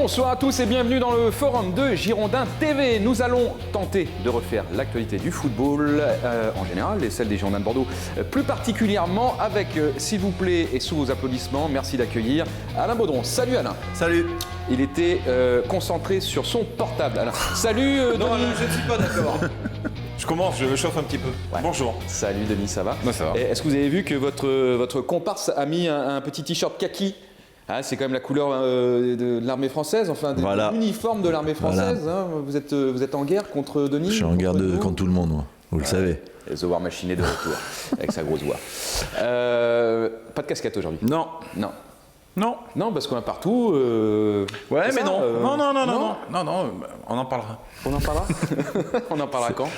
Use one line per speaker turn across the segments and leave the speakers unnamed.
Bonsoir à tous et bienvenue dans le forum de Girondin TV. Nous allons tenter de refaire l'actualité du football en général et celle des Girondins de Bordeaux plus particulièrement avec, s'il vous plaît, et sous vos applaudissements, merci d'accueillir Alain Baudron. Salut Alain.
Salut.
Il était concentré sur son portable. Alain. Salut
non,
Denis.
je ne suis pas d'accord. Je commence, je me chauffe un petit peu. Ouais. Bonjour.
Salut Denis, ça va?
Moi ça va.
Est-ce que vous avez vu que votre comparse a mis un petit t-shirt kaki? Ah, c'est quand même la couleur de l'armée française, enfin de l'uniforme de l'armée française. Voilà. Hein. Vous êtes en guerre contre Denis?
Je suis en guerre contre tout le monde, moi. Vous le savez.
Et The War Machine est de retour, avec sa grosse voix. Pas de casquette aujourd'hui?
Non.
Non.
Non.
Non, parce qu'on a partout.
Ouais, mais ça, non. Non, on en parlera.
On en parlera? On en parlera quand?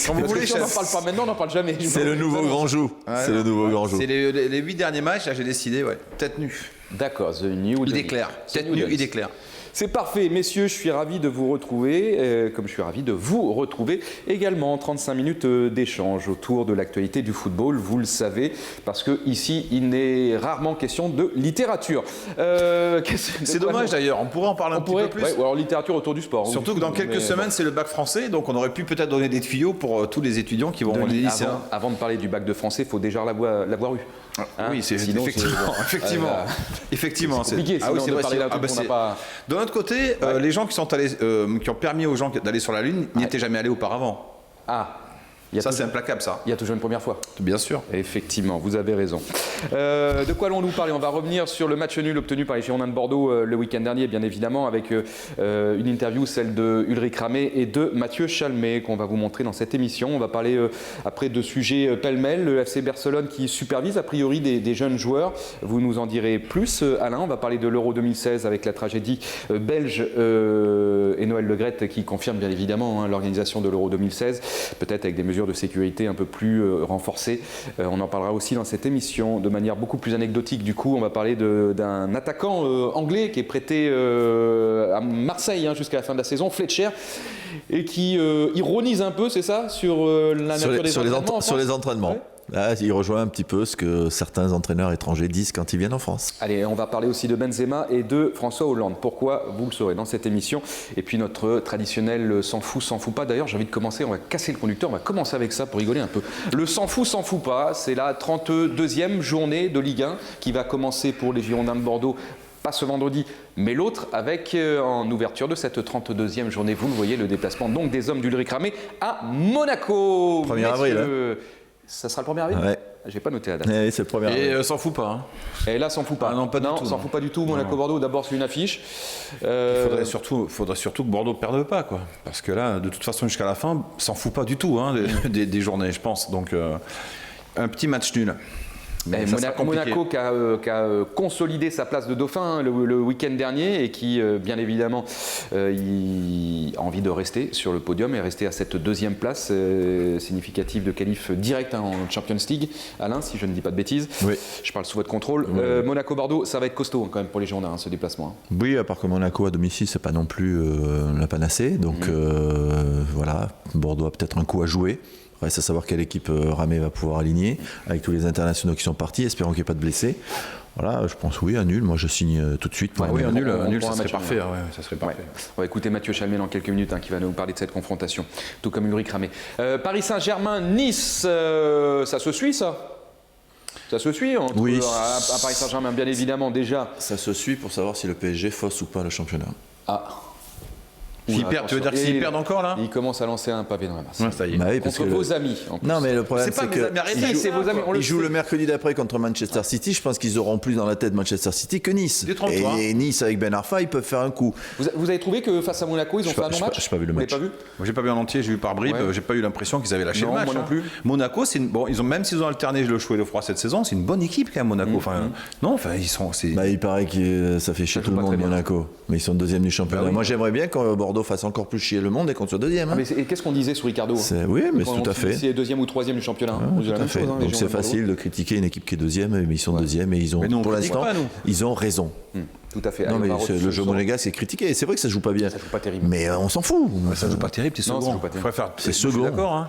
Quand vous voulez.
Si on n'en parle pas maintenant, on n'en parle jamais.
C'est le nouveau grand jour.
Ouais,
c'est le nouveau grand jour.
C'est les 8 derniers matchs, là j'ai décidé, tête nue.
D'accord, The New.
Il est clair. Tête nue, il est clair.
C'est parfait, messieurs, je suis ravi de vous retrouver, comme je suis ravi de vous retrouver également. 35 minutes d'échange autour de l'actualité du football, vous le savez, parce qu'ici, il n'est rarement question de littérature.
C'est dommage d'ailleurs, on pourrait en parler un petit peu plus.
Ouais, ou alors littérature autour du sport.
Surtout que dans quelques semaines, c'est le bac français, donc on aurait pu peut-être donner des tuyaux pour tous les étudiants qui vont au lycée.
Avant de parler du bac de français, il faut déjà l'avoir eu.
Oui, c'est effectivement.
C'est compliqué, sinon de parler d'un truc qu'on n'a pas...
De notre côté, les gens qui sont allés, qui ont permis aux gens d'aller sur la Lune n'y étaient jamais allés auparavant.
Ah.
Ça, c'est implacable, ça.
Il y a toujours une première fois.
Bien sûr.
Effectivement, vous avez raison. De quoi allons-nous parler? On va revenir sur le match nul obtenu par les Girondins de Bordeaux le week-end dernier, bien évidemment, avec une interview, celle de Ulrich Ramé et de Mathieu Chalmé, qu'on va vous montrer dans cette émission. On va parler après de sujets pêle-mêle. Le FC Barcelone qui supervise a priori des jeunes joueurs. Vous nous en direz plus, Alain. On va parler de l'Euro 2016 avec la tragédie belge et Noël Le Graët qui confirme bien évidemment l'organisation de l'Euro 2016, peut-être avec des mesures de sécurité un peu plus renforcées. On en parlera aussi dans cette émission de manière beaucoup plus anecdotique. Du coup, on va parler d'un attaquant anglais qui est prêté à Marseille jusqu'à la fin de la saison, Fletcher, et qui ironise un peu, c'est ça, sur la nature des entraînements
sur les entraînements. Ouais. Là, il rejoint un petit peu ce que certains entraîneurs étrangers disent quand ils viennent en France.
Allez, on va parler aussi de Benzema et de François Hollande. Pourquoi? Vous le saurez dans cette émission. Et puis notre traditionnel s'en fout pas. D'ailleurs, j'ai envie de commencer, on va casser le conducteur, on va commencer avec ça pour rigoler un peu. Le s'en fout pas, c'est la 32e journée de Ligue 1 qui va commencer pour les Girondins de Bordeaux. Pas ce vendredi, mais l'autre, avec en ouverture de cette 32e journée, vous le voyez, le déplacement donc des hommes d'Ulrich Ramé à Monaco.
1er avril.
Ça sera le 1er avril?
Ouais.
J'ai pas noté la date.
Oui, c'est le 1er avril.
Et s'en fout pas.
Et là, s'en fout pas.
Ah non, pas du tout.
S'en fout pas du tout. Monaco-Bordeaux, d'abord, c'est une affiche.
Il faudrait surtout que Bordeaux ne perde pas, quoi. Parce que là, de toute façon, jusqu'à la fin, s'en fout pas du tout des journées, je pense. Donc, un petit match nul.
Mais Monaco qui a consolidé sa place de dauphin le week-end dernier et qui, bien évidemment, a envie de rester sur le podium et rester à cette deuxième place significative de qualif direct en Champions League. Alain, si je ne dis pas de bêtises,
oui.
Je parle sous votre contrôle. Oui. Monaco-Bordeaux, ça va être costaud quand même pour les Girondins, ce déplacement.
Oui, à part que Monaco à domicile, c'est pas non plus la panacée. Donc voilà, Bordeaux a peut-être un coup à jouer. Reste à savoir quelle équipe Ramé va pouvoir aligner avec tous les internationaux qui sont partis, espérons qu'il n'y ait pas de blessés. Voilà, je pense oui, un nul. Moi, je signe tout de suite. Pour
un nul, ça serait parfait. Ça serait parfait.
On va écouter Mathieu Chalmé dans quelques minutes qui va nous parler de cette confrontation, tout comme Ulrich Ramé. Paris Saint-Germain, Nice, ça se suit ça? Ça se suit
oui.
À Paris Saint-Germain, bien évidemment, déjà.
Ça se suit pour savoir si le PSG fausse ou pas le championnat.
Ah.
Tu veux dire qu'ils perdent encore là?
Il commence à lancer un pavé dans la masse.
Ouais, ça y est.
Bah oui,
contre vos amis. En plus.
Non, mais le problème c'est que
c'est vos amis.
Ils jouent le mercredi d'après contre Manchester City. Je pense qu'ils auront plus dans la tête Manchester City que Nice. Et Nice avec Ben Arfa, ils peuvent faire un coup.
Vous avez trouvé que face à Monaco, ils ont fait un non-match?
Je n'ai pas vu le match.
Vous l'avez pas vu?
Moi, j'ai pas vu en entier. J'ai vu par bribes.
Ouais.
J'ai pas eu l'impression qu'ils avaient lâché le match.
Moi non plus.
Monaco, même s'ils ont alterné le chaud et le froid cette saison, c'est une bonne équipe quand même Monaco.
Il paraît que ça fait chier tout le monde Monaco, mais ils sont deuxième du championnat. Moi, j'aimerais bien que Bordeaux fasse encore plus chier le monde et qu'on soit deuxième.
Et qu'est-ce qu'on disait sur Ricardo?
Oui, mais tout à fait.
Si c'est deuxième ou troisième du championnat.
Tout à fait. Donc c'est facile de critiquer une équipe qui est deuxième, mais ils sont deuxième et ils ont, pour l'instant, ils ont raison.
Tout à fait.
Non, mais le jeu monégasque c'est critiqué. C'est vrai que ça joue pas bien.
Ça joue pas terrible.
Mais on s'en fout.
Ça joue pas terrible, c'est second.
C'est second.
D'accord.